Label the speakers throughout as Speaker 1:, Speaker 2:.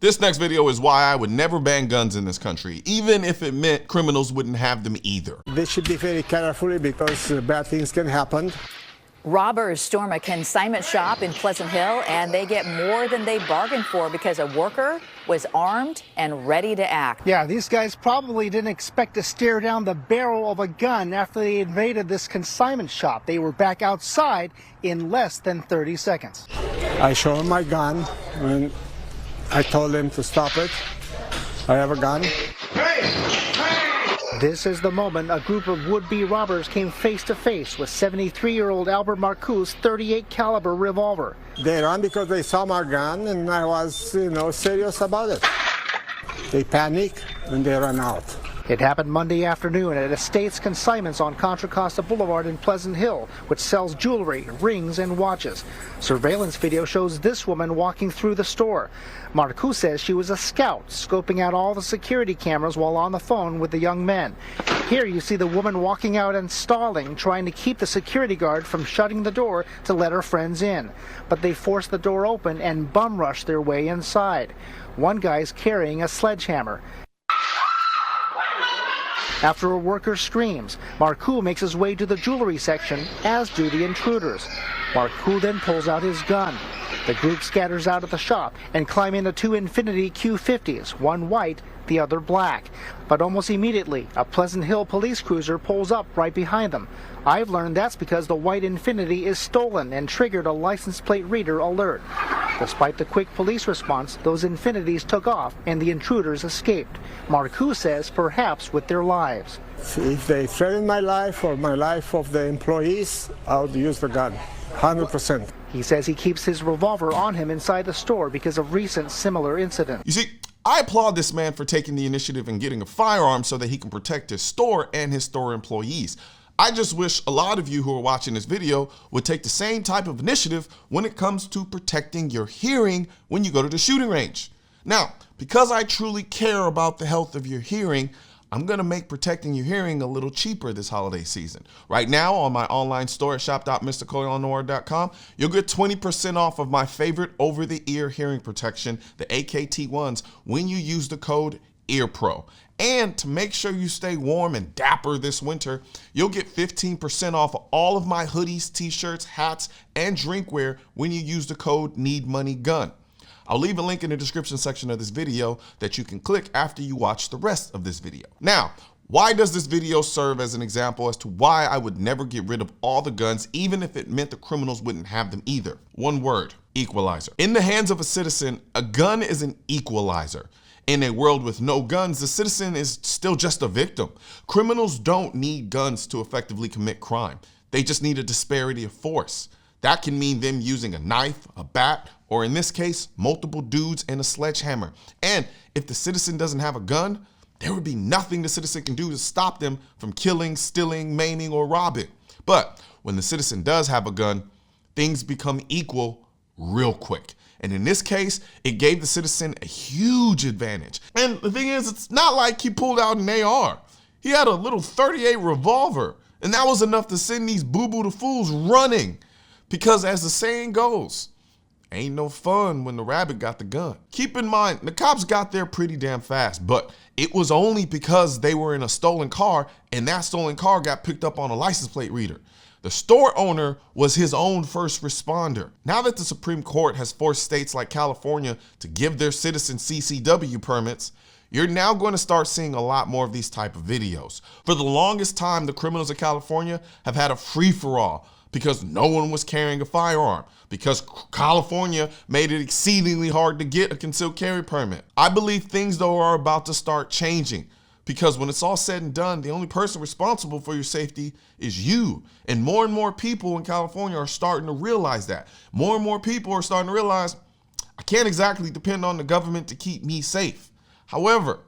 Speaker 1: This next video is why I would never ban guns in this country, even if it meant criminals wouldn't have them either.
Speaker 2: They should be very careful because bad things can happen.
Speaker 3: Robbers storm a consignment shop in Pleasant Hill, and they get more than they bargained for because a worker was armed and ready to act.
Speaker 4: Yeah, these guys probably didn't expect to stare down the barrel of a gun after they invaded this consignment shop. They were back outside in less than 30 seconds.
Speaker 2: I show them my gun and I told them to stop it. I have a gun.
Speaker 4: This is the moment a group of would-be robbers came face to face with 73-year-old Albert Marcoux's .38 caliber revolver.
Speaker 2: They ran because they saw my gun and I was, serious about it. They panicked and they ran out.
Speaker 4: It happened Monday afternoon at Estates Consignments on Contra Costa Boulevard in Pleasant Hill, which sells jewelry, rings, and watches. Surveillance video shows this woman walking through the store. Marcoux says she was a scout, scoping out all the security cameras while on the phone with the young men. Here you see the woman walking out and stalling, trying to keep the security guard from shutting the door to let her friends in. But they force the door open and bum rush their way inside. One guy's carrying a sledgehammer. After a worker screams, Marcoux makes his way to the jewelry section, as do the intruders. Marcoux then pulls out his gun. The group scatters out of the shop and climb into two Infiniti Q50s, one white, the other black. But almost immediately, a Pleasant Hill police cruiser pulls up right behind them. I've learned that's because the white Infiniti is stolen and triggered a license plate reader alert. Despite the quick police response, those Infinitis took off and the intruders escaped. Marcoux says perhaps with their lives.
Speaker 2: If they threaten my life or my life of the employees, I would use the gun, 100%.
Speaker 4: He says he keeps his revolver on him inside the store because of recent similar incidents.
Speaker 1: You see, I applaud this man for taking the initiative and getting a firearm so that he can protect his store and his store employees. I just wish a lot of you who are watching this video would take the same type of initiative when it comes to protecting your hearing when you go to the shooting range. Now, because I truly care about the health of your hearing, I'm gonna make protecting your hearing a little cheaper this holiday season. Right now on my online store at shop.mrcolionnoir.com, you'll get 20% off of my favorite over-the-ear hearing protection, the AKT1s, when you use the code EARPRO. And to make sure you stay warm and dapper this winter, you'll get 15% off of all of my hoodies, t-shirts, hats, and drinkware when you use the code NEEDMONEYGUN. I'll leave a link in the description section of this video that you can click after you watch the rest of this video. Now, why does this video serve as an example as to why I would never get rid of all the guns, even if it meant the criminals wouldn't have them either? One word: equalizer. In the hands of a citizen, a gun is an equalizer. In a world with no guns, the citizen is still just a victim. Criminals don't need guns to effectively commit crime. They just need a disparity of force. That can mean them using a knife, a bat, or in this case, multiple dudes and a sledgehammer. And if the citizen doesn't have a gun, there would be nothing the citizen can do to stop them from killing, stealing, maiming, or robbing. But when the citizen does have a gun, things become equal real quick. And in this case, it gave the citizen a huge advantage. And the thing is, it's not like he pulled out an AR. He had a little .38 revolver, and that was enough to send these boo-boo the fools running. Because as the saying goes, ain't no fun when the rabbit got the gun. Keep in mind, the cops got there pretty damn fast, but it was only because they were in a stolen car, and that stolen car got picked up on a license plate reader. The store owner was his own first responder. Now that the Supreme Court has forced states like California to give their citizens CCW permits, you're now going to start seeing a lot more of these type of videos. For the longest time, the criminals of California have had a free-for-all because no one was carrying a firearm, because California made it exceedingly hard to get a concealed carry permit. I believe things, though, are about to start changing, because when it's all said and done, the only person responsible for your safety is you. And more people in California are starting to realize that. More and more people are starting to realize, I can't exactly depend on the government to keep me safe. However,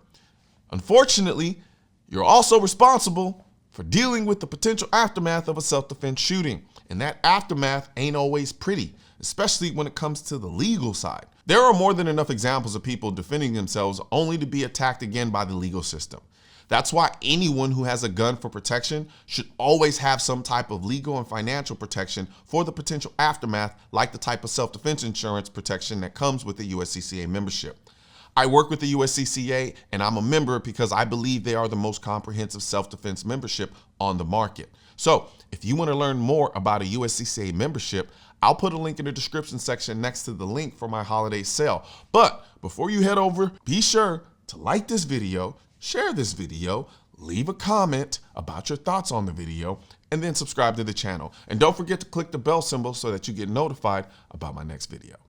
Speaker 1: unfortunately, you're also responsible for dealing with the potential aftermath of a self-defense shooting. And that aftermath ain't always pretty, especially when it comes to the legal side. There are more than enough examples of people defending themselves only to be attacked again by the legal system. That's why anyone who has a gun for protection should always have some type of legal and financial protection for the potential aftermath, like the type of self-defense insurance protection that comes with the USCCA membership. I work with the USCCA and I'm a member because I believe they are the most comprehensive self-defense membership on the market. So if you want to learn more about a USCCA membership, I'll put a link in the description section next to the link for my holiday sale. But before you head over, be sure to like this video, share this video, leave a comment about your thoughts on the video, and then subscribe to the channel. And don't forget to click the bell symbol so that you get notified about my next video.